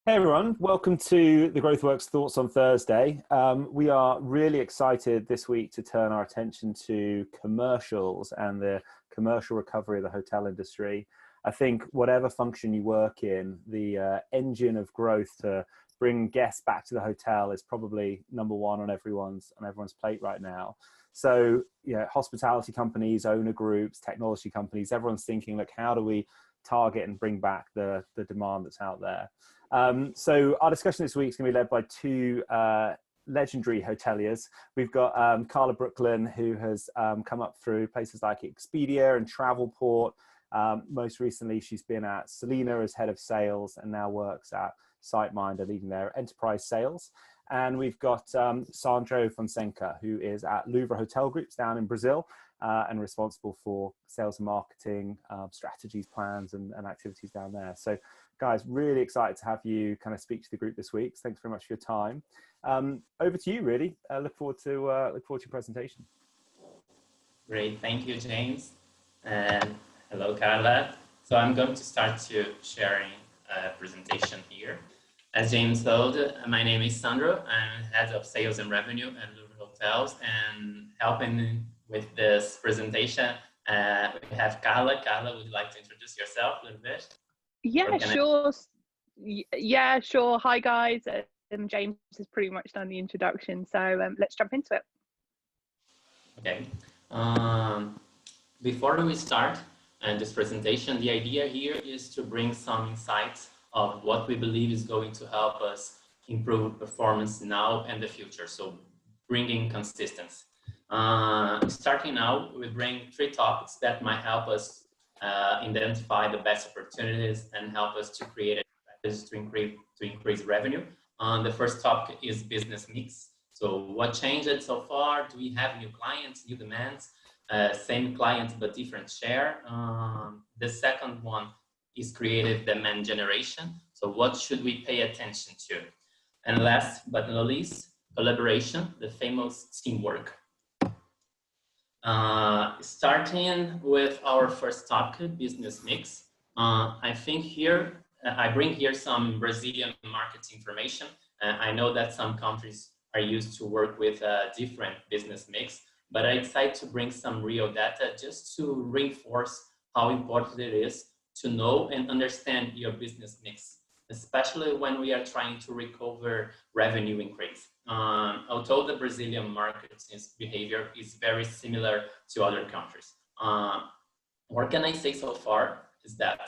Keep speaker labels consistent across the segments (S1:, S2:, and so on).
S1: Hey everyone, welcome to the GrowthWorks Thoughts on Thursday. We are really excited this week to turn our attention to commercials and the commercial recovery of the hotel industry. I think whatever function you work in, the engine of growth to bring guests back to the hotel is probably number one on everyone's plate right now. So, hospitality companies, owner groups, technology companies, everyone's thinking, look, how do we target and bring back the demand that's out there? So our discussion this week is going to be led by two legendary hoteliers. We've got Karla Brooklyn, who has come up through places like Expedia and Travelport. Most recently, she's been at Selina as head of sales and now works at SiteMinder, leading their enterprise sales. And we've got Sandro Fonseca, who is at Louvre Hotels Group down in Brazil and responsible for sales and marketing strategies, plans, and activities down there. So, guys, really excited to have you kind of speak to the group this week. So thanks very much for your time. Over to you, really. Look forward to your presentation.
S2: Great, thank you, James. And hello, Karla. So I'm going to start sharing a presentation here. As James told, my name is Sandro. I'm head of sales and revenue at Louvre Hotels, and helping with this presentation, we have Karla. Karla, would you like to introduce yourself a little bit?
S3: Yeah, sure. Yeah, sure. Hi, guys. And James has pretty much done the introduction, so let's jump into it.
S2: Okay. Before we start this presentation, the idea here is to bring some insights of what we believe is going to help us improve performance now and the future. So bringing consistency. Starting now, we bring 3 topics that might help us identify the best opportunities and help us to create a strategy to increase revenue. The first topic is business mix. So what changed so far? Do we have new clients, new demands, same clients but different share? The second one is creative demand generation. So what should we pay attention to? And last but not least, collaboration, the famous teamwork. Starting with our first topic, business mix. I think here, I bring here some Brazilian market information. I know that some countries are used to work with a different business mix, but I decided to bring some real data just to reinforce how important it is to know and understand your business mix, especially when we are trying to recover revenue increase. Although the Brazilian market behavior is very similar to other countries. What can I say so far is that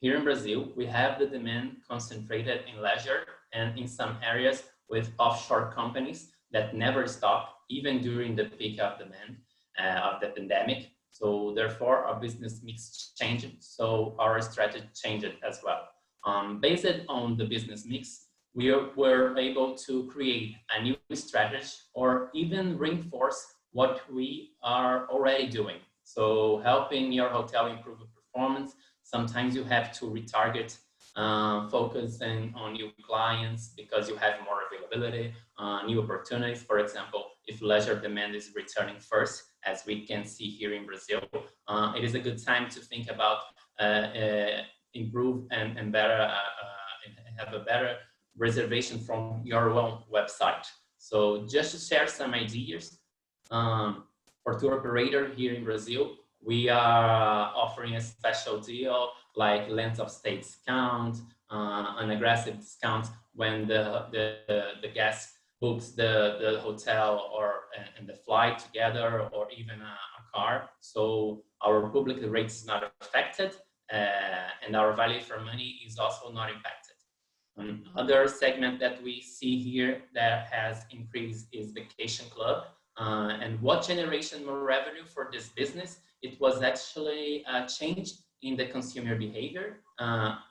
S2: here in Brazil, we have the demand concentrated in leisure and in some areas with offshore companies that never stop, even during the peak of demand of the pandemic. So therefore, our business mix changed, so our strategy changed as well. Based on the business mix, we were able to create a new strategy or even reinforce what we are already doing. So helping your hotel improve performance, sometimes you have to retarget, focusing on new clients because you have more availability, new opportunities. For example, if leisure demand is returning first, as we can see here in Brazil, it is a good time to think about improve and better have a better reservation from your own website. So just to share some ideas, for tour operator here in Brazil, we are offering a special deal like length of stay discount, an aggressive discount when the guest books the hotel and the flight together, or even a car. So our public rate is not affected, and our value for money is also not impacted. Other segment that we see here that has increased is vacation club. And what generation more revenue for this business? It was actually a change in the consumer behavior.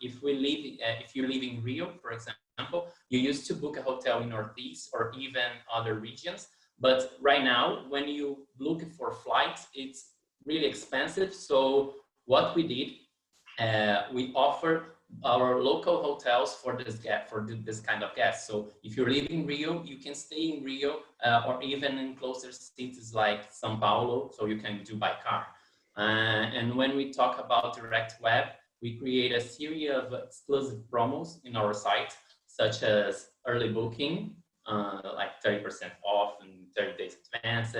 S2: If you live in Rio, for example, you used to book a hotel in Northeast or even other regions. But right now, when you look for flights, it's really expensive. So what we did, we offer our local hotels for this kind of guests. So if you live in Rio, you can stay in Rio, or even in closer cities like São Paulo, so you can do by car. And when we talk about direct web, we create a series of exclusive promos in our site, such as early booking, like 30% off and 30 days advanced,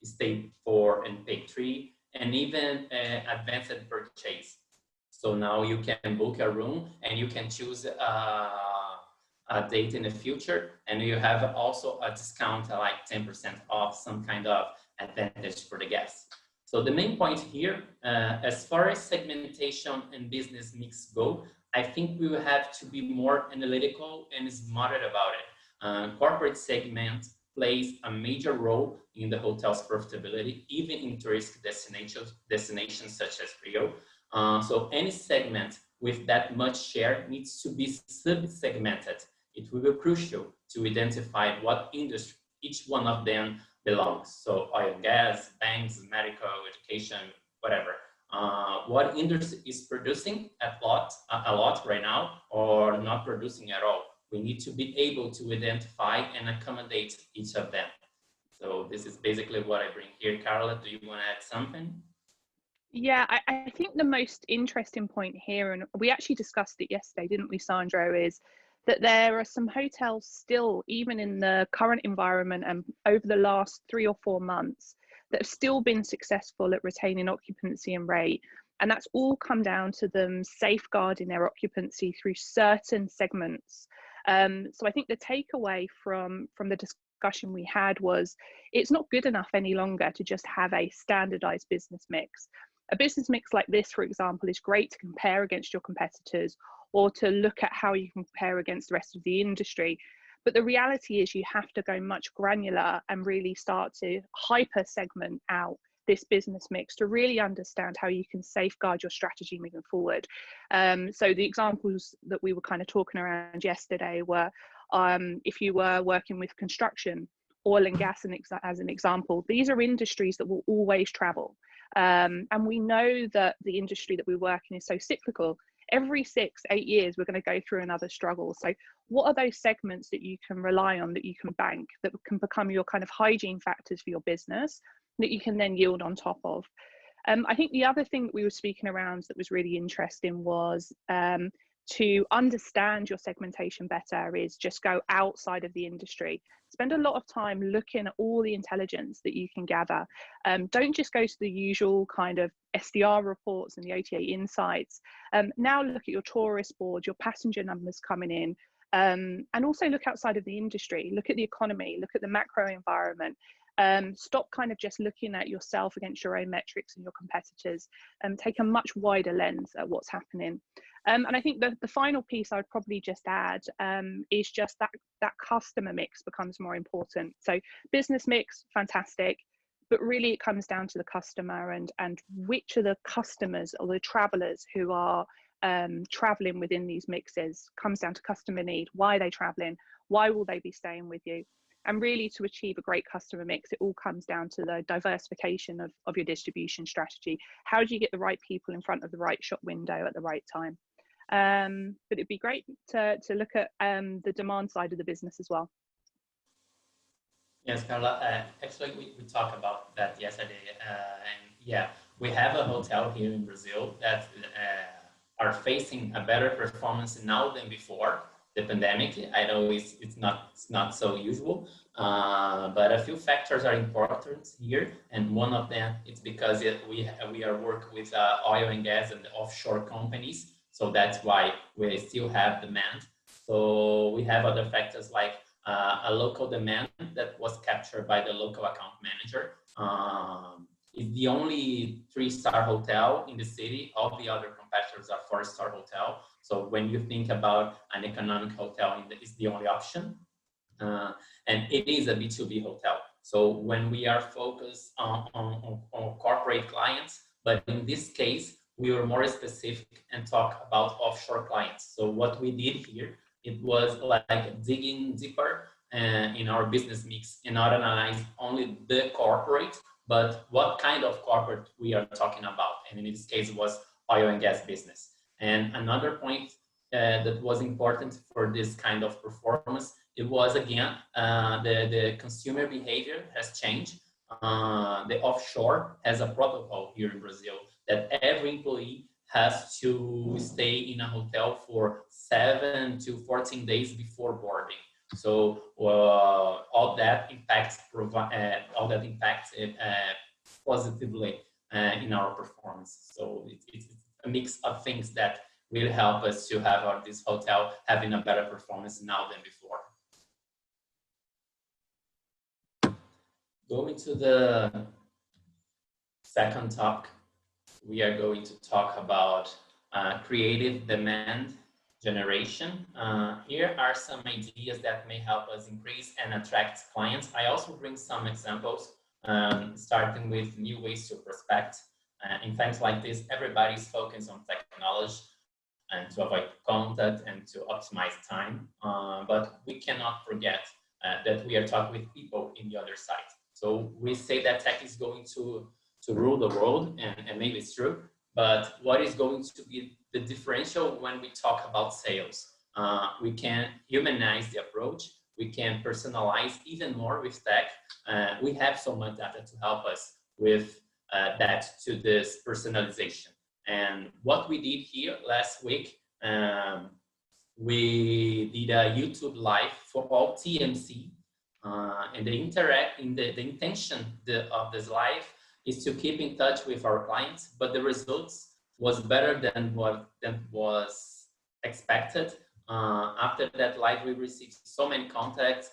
S2: stay 4 and pay 3, and even advanced purchase. So now you can book a room and you can choose a date in the future, and you have also a discount like 10% off, some kind of advantage for the guests. So the main point here, as far as segmentation and business mix go, I think we will have to be more analytical and smarter about it. Corporate segment plays a major role in the hotel's profitability, even in tourist destinations such as Rio. So any segment with that much share needs to be sub-segmented. It will be crucial to identify what industry each one of them belongs. So oil and gas, banks, medical, education, whatever. What industry is producing a lot right now or not producing at all? We need to be able to identify and accommodate each of them. So this is basically what I bring here. Karla, do you want to add something?
S3: Yeah, I think the most interesting point here, and we actually discussed it yesterday, didn't we, Sandro, is that there are some hotels still, even in the current environment and over the last 3 or 4 months, that have still been successful at retaining occupancy and rate. And that's all come down to them safeguarding their occupancy through certain segments. So I think the takeaway from the discussion we had was it's not good enough any longer to just have a standardized business mix. A business mix like this, for example, is great to compare against your competitors or to look at how you compare against the rest of the industry. But the reality is you have to go much granular and really start to hyper segment out this business mix to really understand how you can safeguard your strategy moving forward. So the examples that we were kind of talking around yesterday were if you were working with construction, oil and gas as an example, these are industries that will always travel. And we know that the industry that we work in is so cyclical. Every 6-8 years, we're going to go through another struggle. So what are those segments that you can rely on, that you can bank, that can become your kind of hygiene factors for your business, that you can then yield on top of? I think the other thing that we were speaking around that was really interesting was to understand your segmentation better is just go outside of the industry. Spend a lot of time looking at all the intelligence that you can gather. Don't just go to the usual kind of SDR reports and the OTA insights. Now look at your tourist board, your passenger numbers coming in, and also look outside of the industry. Look at the economy, look at the macro environment. Stop kind of just looking at yourself against your own metrics and your competitors, and take a much wider lens at what's happening. And I think the final piece I would probably just add is just that customer mix becomes more important. So business mix, fantastic, but really it comes down to the customer and which are the customers or the travelers who are traveling within these mixes. Comes down to customer need. Why are they traveling? Why will they be staying with you? And really, to achieve a great customer mix, it all comes down to the diversification of your distribution strategy. How do you get the right people in front of the right shop window at the right time? But it'd be great to look at the demand side of the business as well.
S2: Yes, Karla, actually we talked about that yesterday, and yeah, we have a hotel here in Brazil that are facing a better performance now than before the pandemic. I know it's not so usual, but a few factors are important here, and one of them is because we are working with oil and gas and the offshore companies, so that's why we still have demand. So we have other factors like a local demand that was captured by the local account manager. It's the only 3-star hotel in the city. All the other competitors are 4-star hotel. So when you think about an economic hotel, it's the only option. And it is a B2B hotel. So when we are focused on corporate clients, but in this case, we were more specific and talk about offshore clients. So what we did here, it was like digging deeper in our business mix and not analyze only the corporate, but what kind of corporate we are talking about. And in this case, it was oil and gas business. And another point that was important for this kind of performance, it was again, the consumer behavior has changed. The offshore has a protocol here in Brazil that every employee has to stay in a hotel for 7 to 14 days before boarding. So all that impacts positively in our performance. So it's a mix of things that will help us to have this hotel having a better performance now than before. Going to the second talk, we are going to talk about creative demand generation. Here are some ideas that may help us increase and attract clients. I also bring some examples, starting with new ways to prospect. In times like this, everybody's focused on technology and to avoid contact and to optimize time. But we cannot forget that we are talking with people in the other side. So we say that tech is going to rule the world, and maybe it's true, but what is going to be the differential when we talk about sales? We can humanize the approach, we can personalize even more with tech. We have so much data to help us with that, to this personalization. And what we did here last week, we did a YouTube live for all TMC, and the intention of this live is to keep in touch with our clients, but the results was better than what was expected. After that live, we received so many contacts,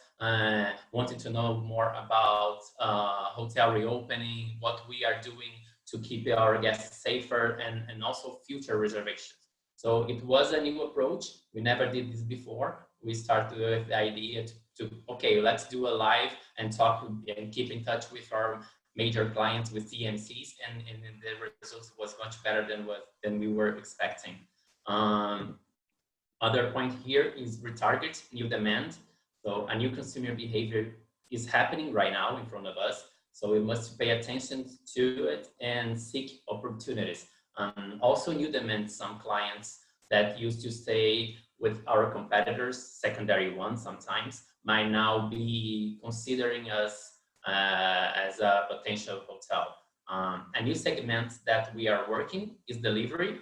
S2: wanting to know more about hotel reopening, what we are doing to keep our guests safer, and also future reservations. So it was a new approach. We never did this before. We started with the idea to okay, let's do a live and talk and keep in touch with our major clients with TMCs, and the results was much better than we were expecting. Other point here is retarget, new demand. So a new consumer behavior is happening right now in front of us. So we must pay attention to it and seek opportunities. Also new demand, some clients that used to stay with our competitors, secondary ones sometimes, might now be considering us as a potential hotel. A new segment that we are working is delivery,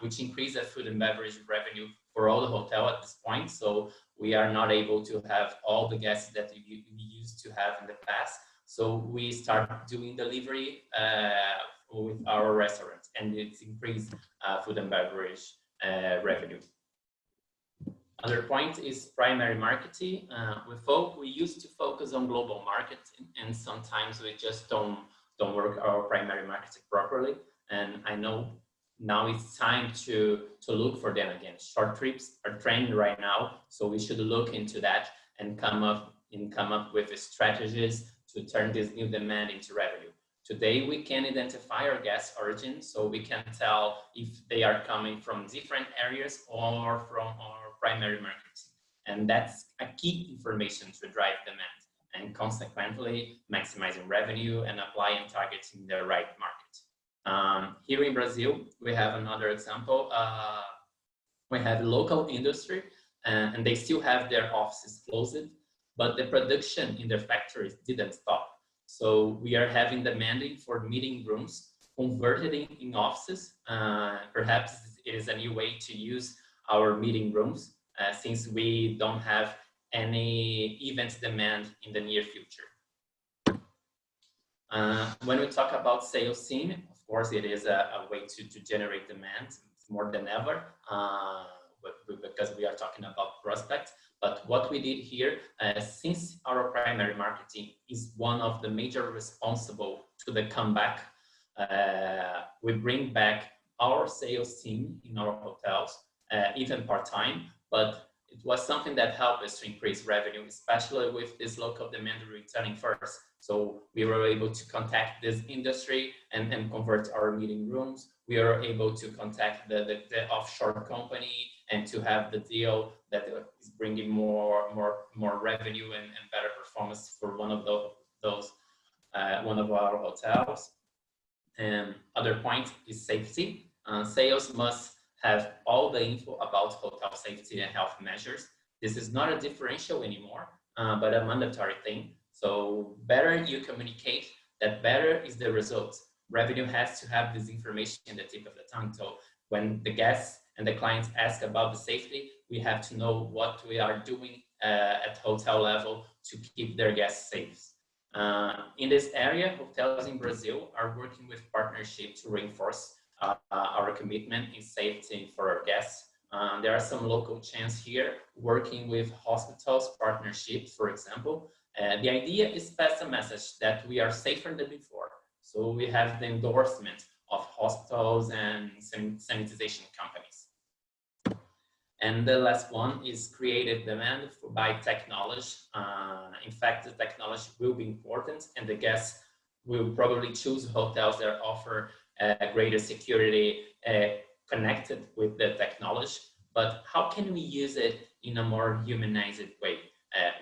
S2: which increases food and beverage revenue for all the hotel at this point. So we are not able to have all the guests that we used to have in the past. So we start doing delivery with our restaurants, and it's increased food and beverage revenue. Other point is primary marketing. We used to focus on global marketing, and sometimes we just don't work our primary marketing properly. And I know now it's time to look for them again. Short trips are trending right now, so we should look into that and come up with strategies to turn this new demand into revenue. Today, we can identify our guest origin, so we can tell if they are coming from different areas or from our primary marketing. And that's a key information to drive demand, and consequently maximizing revenue and applying targeting the right market. Here in Brazil, we have another example. We have local industry, and they still have their offices closed, but the production in their factories didn't stop. So we are having demanding for meeting rooms converted in offices. Perhaps it is a new way to use our meeting rooms since we don't have any event demand in the near future. When we talk about sales team, of course, it is a way to generate demand more than ever, because we are talking about prospects. But what we did here, since our primary marketing is one of the major responsible to the comeback, we bring back our sales team in our hotels, even part-time, but it was something that helped us to increase revenue, especially with this local demand returning first. So we were able to contact this industry and convert our meeting rooms. We are able to contact the offshore company and to have the deal that is bringing more revenue and better performance for one of our hotels. And other point is safety. Sales must have all the info about hotel safety and health measures. This is not a differential anymore, but a mandatory thing. So better you communicate, that better is the results. Revenue has to have this information in the tip of the tongue. So when the guests and the clients ask about the safety, we have to know what we are doing at hotel level to keep their guests safe. In this area, hotels in Brazil are working with partnership to reinforce our commitment in safety for our guests. There are some local chains here working with hospitals partnerships, for example. The idea is pass a message that we are safer than before. So we have the endorsement of hospitals and sanitization companies. And the last one is creative demand by technology. In fact, the technology will be important, and the guests will probably choose hotels that offer greater security connected with the technology. But how can we use it in a more humanized way?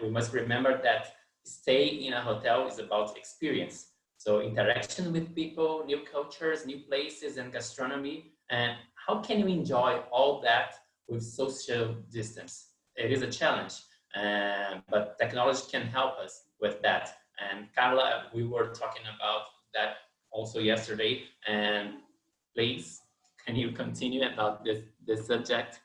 S2: We must remember that stay in a hotel is about experience. So interaction with people, new cultures, new places, and gastronomy. And how can we enjoy all that with social distance? It is a challenge, but technology can help us with that. And Karla, we were talking about that also yesterday. And please, can you continue about this subject?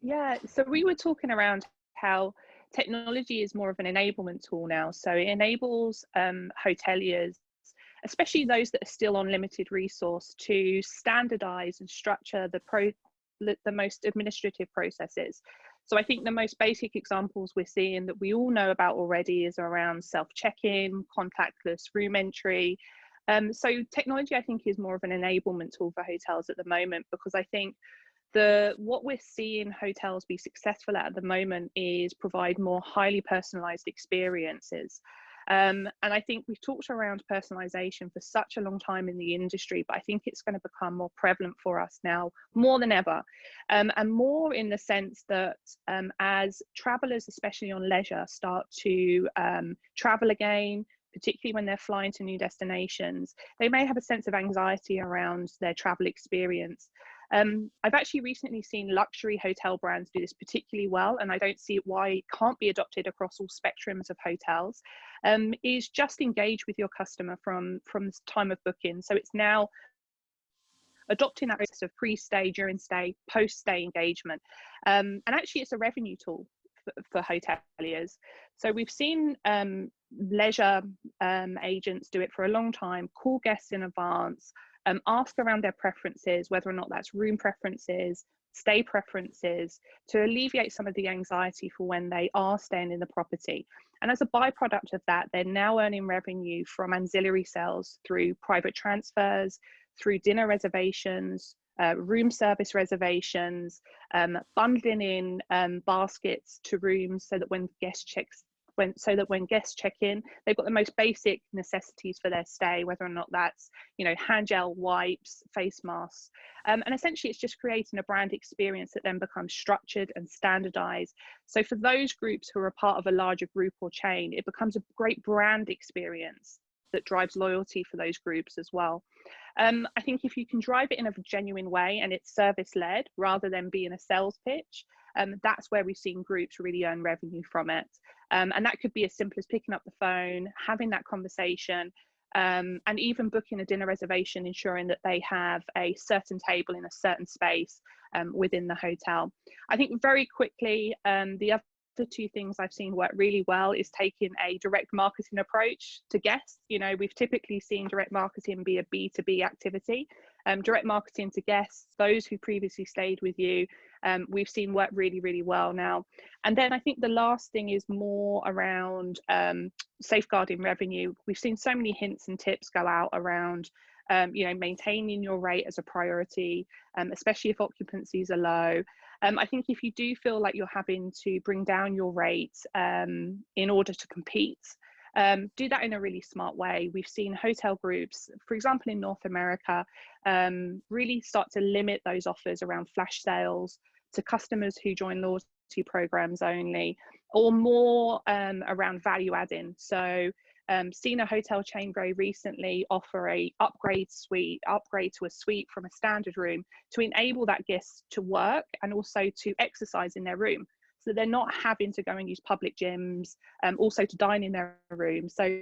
S3: Yeah, so we were talking around how technology is more of an enablement tool now. So it enables hoteliers, especially those that are still on limited resource, to standardize and structure the most administrative processes. So I think the most basic examples we're seeing that we all know about already is around self-check-in, contactless room entry. So technology, I think, is more of an enablement tool for hotels at the moment, because I think what we're seeing hotels be successful at the moment is provide more highly personalized experiences. And I think we've talked around personalization for such a long time in the industry, but I think it's going to become more prevalent for us now more than ever. And more in the sense that as travelers, especially on leisure, start to travel again, particularly when they're flying to new destinations, they may have a sense of anxiety around their travel experience. I've actually recently seen luxury hotel brands do this particularly well, and I don't see why it can't be adopted across all spectrums of hotels, is just engage with your customer from the time of booking. So it's now adopting that process of pre-stay, during stay, post-stay engagement. And actually it's a revenue tool for hoteliers. So we've seen leisure agents do it for a long time, call guests in advance, ask around their preferences, whether or not that's room preferences, stay preferences, to alleviate some of the anxiety for when they are staying in the property. And as a byproduct of that, they're now earning revenue from ancillary sales through private transfers, through dinner reservations, room service reservations, bundling in baskets to rooms so that when guests check in, they've got the most basic necessities for their stay, whether or not that's, hand gel, wipes, face masks. And essentially it's just creating a brand experience that then becomes structured and standardized. So for those groups who are a part of a larger group or chain, it becomes a great brand experience that drives loyalty for those groups as well. I think if you can drive it in a genuine way and it's service led rather than being a sales pitch, that's where we've seen groups really earn revenue from it. And that could be as simple as picking up the phone, having that conversation, and even booking a dinner reservation, ensuring that they have a certain table in a certain space within the hotel. I think very quickly, the other two things I've seen work really well is taking a direct marketing approach to guests. We've typically seen direct marketing be a B2B activity. Direct marketing to guests, those who previously stayed with you, we've seen work really, really well now. And then I think the last thing is more around safeguarding revenue. We've seen so many hints and tips go out around maintaining your rate as a priority, especially if occupancies are low. I think if you do feel like you're having to bring down your rate in order to compete, do that in a really smart way. We've seen hotel groups, for example, in North America, really start to limit those offers around flash sales to customers who join loyalty programs only, or more around value adding. So seen a hotel chain very recently offer a upgrade to a suite from a standard room to enable that guest to work and also to exercise in their room, so they're not having to go and use public gyms, also to dine in their room. So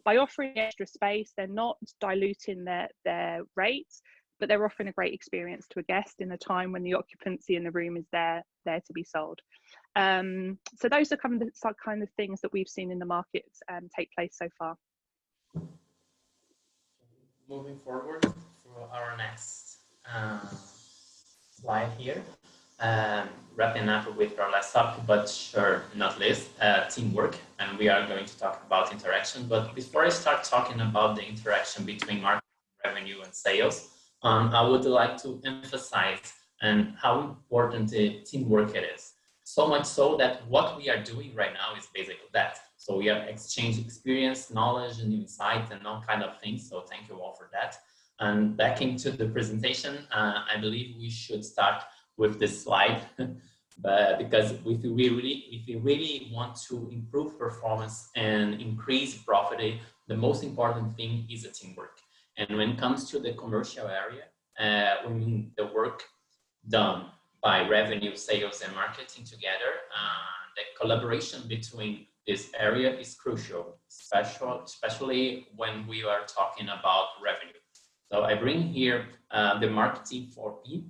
S3: by offering extra space, they're not diluting their rates, but they're offering a great experience to a guest in a time when the occupancy in the room is there to be sold. So those are kind of things that we've seen in the markets take place so far.
S2: Moving forward for our next slide here, wrapping up with our last topic, but sure not least, teamwork, and we are going to talk about interaction. But before I start talking about the interaction between marketing, revenue, and sales, I would like to emphasize how important the teamwork it is. So much so that what we are doing right now is basically that. So we are exchanging experience, knowledge, and insight, and all kind of things. So thank you all for that. And back into the presentation, I believe we should start with this slide, but because if we really want to improve performance and increase profit, the most important thing is the teamwork. And when it comes to the commercial area, we mean the work done by revenue, sales, and marketing together. The collaboration between this area is crucial, especially when we are talking about revenue. So I bring here the marketing 4P,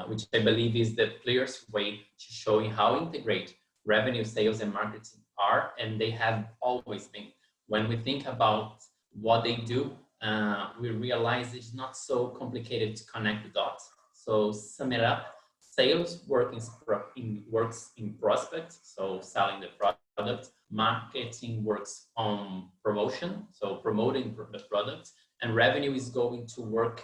S2: which I believe is the clearest way to show you how integrate revenue, sales, and marketing are, and they have always been. When we think about what they do, we realize it's not so complicated to connect the dots. So sum it up, sales works in prospect, so selling the product. Marketing works on promotion, so promoting the product, and revenue is going to work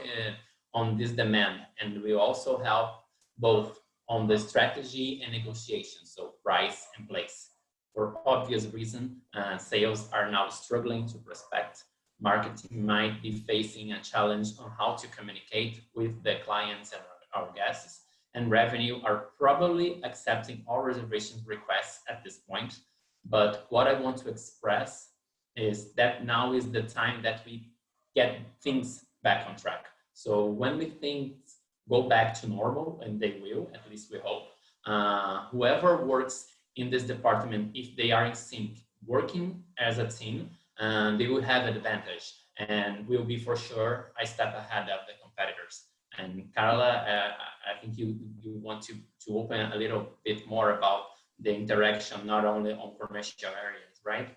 S2: on this demand, and we also help both on the strategy and negotiation, so price and place. For obvious reason, sales are now struggling to prospect. Marketing might be facing a challenge on how to communicate with the clients and our guests, and revenue are probably accepting all reservation requests at this point. But what I want to express is that now is the time that we get things back on track. So when we things go back to normal, and they will, at least we hope, whoever works in this department, if they are in sync, working as a team, they will have an advantage and will be for sure a step ahead of the competitors. And Karla, I think you want to open a little bit more about the interaction, not only on commercial areas, right?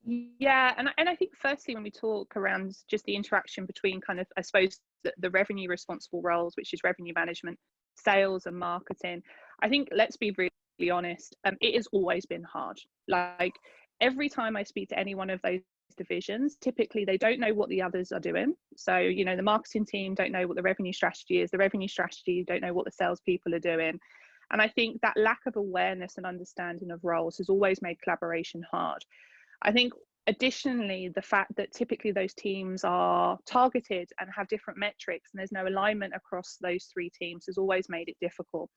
S3: Yeah, and I think firstly, when we talk around just the interaction between kind of, I suppose, the revenue responsible roles, which is revenue management, sales, and marketing, I think let's be really honest, it has always been hard. Like every time I speak to any one of those divisions, typically they don't know what the others are doing. So, you know, the marketing team don't know what the revenue strategy is, the revenue strategy don't know what the salespeople are doing. And I think that lack of awareness and understanding of roles has always made collaboration hard. I think additionally, the fact that typically those teams are targeted and have different metrics and there's no alignment across those three teams has always made it difficult.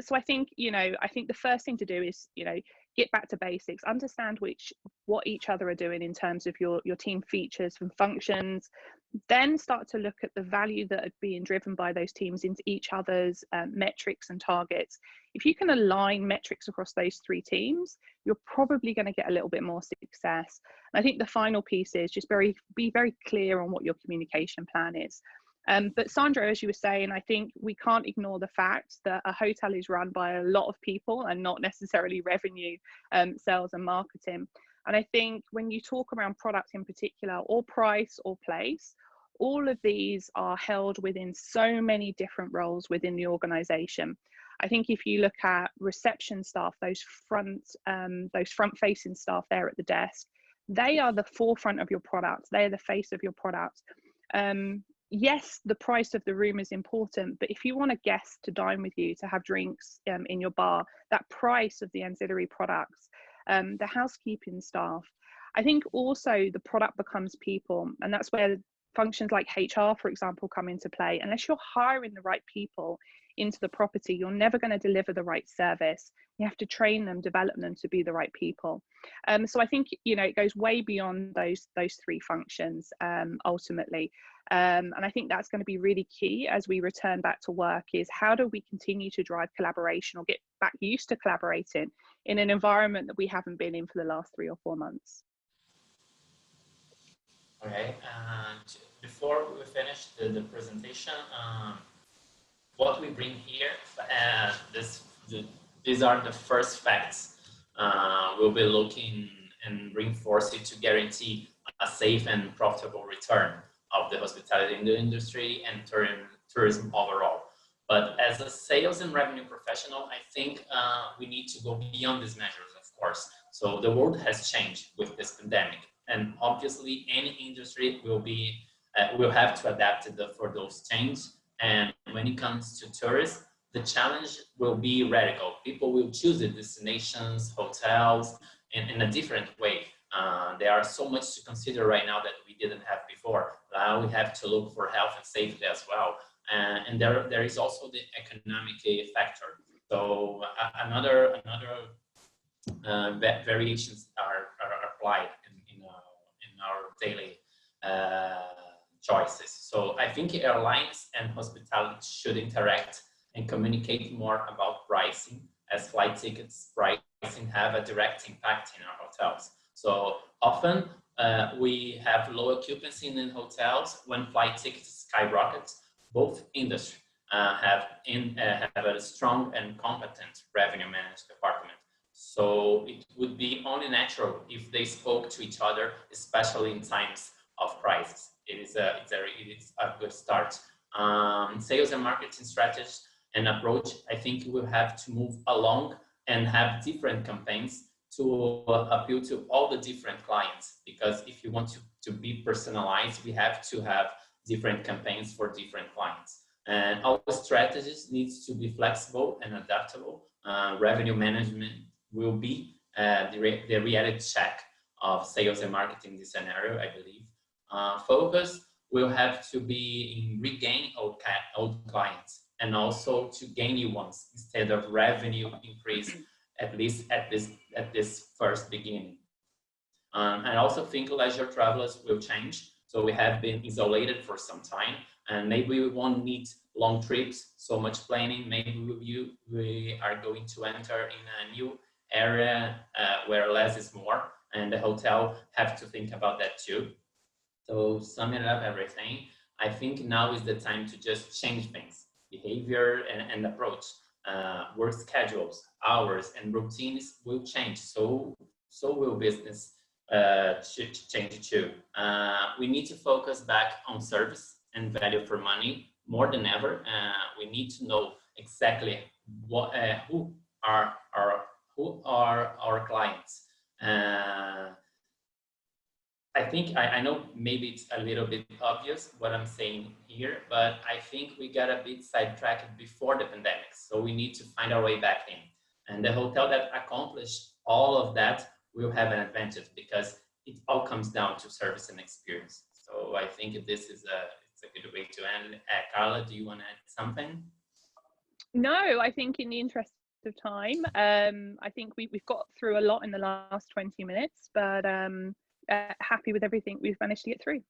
S3: So I think, I think the first thing to do is, get back to basics, understand what each other are doing in terms of your team features and functions, then start to look at the value that are being driven by those teams into each other's metrics and targets. If you can align metrics across those three teams, you're probably going to get a little bit more success. And I think the final piece is just be very clear on what your communication plan is. But Sandro, as you were saying, I think we can't ignore the fact that a hotel is run by a lot of people and not necessarily revenue, sales and marketing. And I think when you talk around product in particular, or price or place, all of these are held within so many different roles within the organization. I think if you look at reception staff, those front-facing staff there at the desk, they are the forefront of your product. They are the face of your product. Yes, the price of the room is important, but if you want a guest to dine with you, to have drinks in your bar, that price of the ancillary products, the housekeeping staff, I think also the product becomes people, and that's where functions like HR, for example, come into play. Unless you're hiring the right people into the property, you're never going to deliver the right service. You have to train them, develop them to be the right people. So I think, it goes way beyond those three functions ultimately. And I think that's going to be really key as we return back to work, is how do we continue to drive collaboration or get back used to collaborating in an environment that we haven't been in for the last 3 or 4 months.
S2: Okay, and before we finish the presentation, what we bring here, these are the first facts. We'll be looking and reinforce it to guarantee a safe and profitable return of the hospitality industry and tourism overall. But as a sales and revenue professional, I think we need to go beyond these measures, of course. So the world has changed with this pandemic, and obviously any industry will have to adapt for those changes. And when it comes to tourists, the challenge will be radical. People will choose the destinations, hotels, in a different way. There are so much to consider right now that we didn't have before. Now we have to look for health and safety as well. And there is also the economic factor. So another variations are applied in our daily choices. So I think airlines and hospitality should interact and communicate more about pricing, as flight tickets pricing have a direct impact in our hotels. So often we have low occupancy in hotels when flight tickets skyrocket. Both industries have a strong and competent revenue management department. So it would be only natural if they spoke to each other, especially in times of crisis. It is a good start. Sales and marketing strategies and approach, I think we'll have to move along and have different campaigns to appeal to all the different clients. Because if you want to be personalized, we have to have different campaigns for different clients. And our strategies needs to be flexible and adaptable. Revenue management will be the reality check of sales and marketing in this scenario, I believe. Focus will have to be in regain old clients and also to gain new ones instead of revenue increase, at least at this first beginning. I also think leisure travelers will change. So we have been isolated for some time, and maybe we won't need long trips, so much planning. Maybe we are going to enter in a new area where less is more, and the hotel have to think about that too. So summing up everything, I think now is the time to just change things, behavior and approach. Work schedules, hours, and routines will change. So will business change too. We need to focus back on service and value for money more than ever. We need to know exactly who are our clients. I think I know maybe it's a little bit obvious what I'm saying here, but I think we got a bit sidetracked before the pandemic. So we need to find our way back in. And the hotel that accomplished all of that will have an advantage because it all comes down to service and experience. So I think this is it's a good way to end. Karla, do you want to add something?
S3: No, I think in the interest of time, I think we've got through a lot in the last 20 minutes, but happy with everything we've managed to get through.